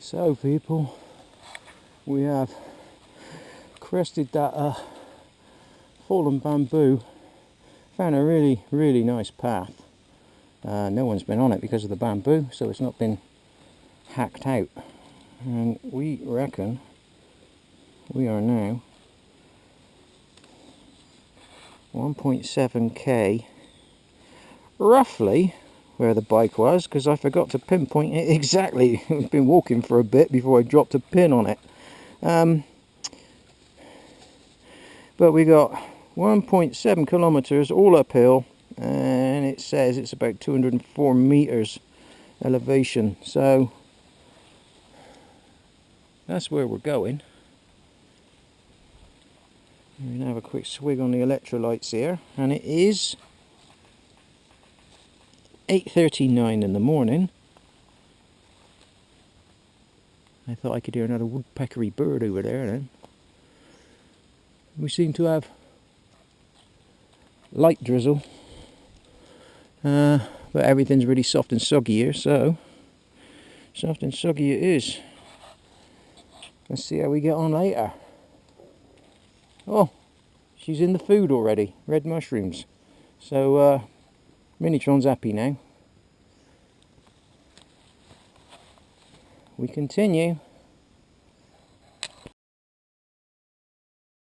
So people, we have crested that fallen bamboo, found a really nice path. No one's been on it because of the bamboo, so it's not been hacked out, and we reckon we are now 1.7k roughly where the bike was, because I forgot to pinpoint it exactly. I've been walking for a bit before I dropped a pin on it. But we got 1.7 kilometers all uphill, and it says it's about 204 meters elevation, so that's where we're going. We're going to have a quick swig on the electrolytes here, and it is 8:39 in the morning. I thought I could hear another woodpeckery bird over there then. We seem to have light drizzle, but everything's really soft and soggy here, so soft and soggy it is. Let's see how we get on later. Oh, she's in the food already, red mushrooms. So Minitron's happy now. We continue.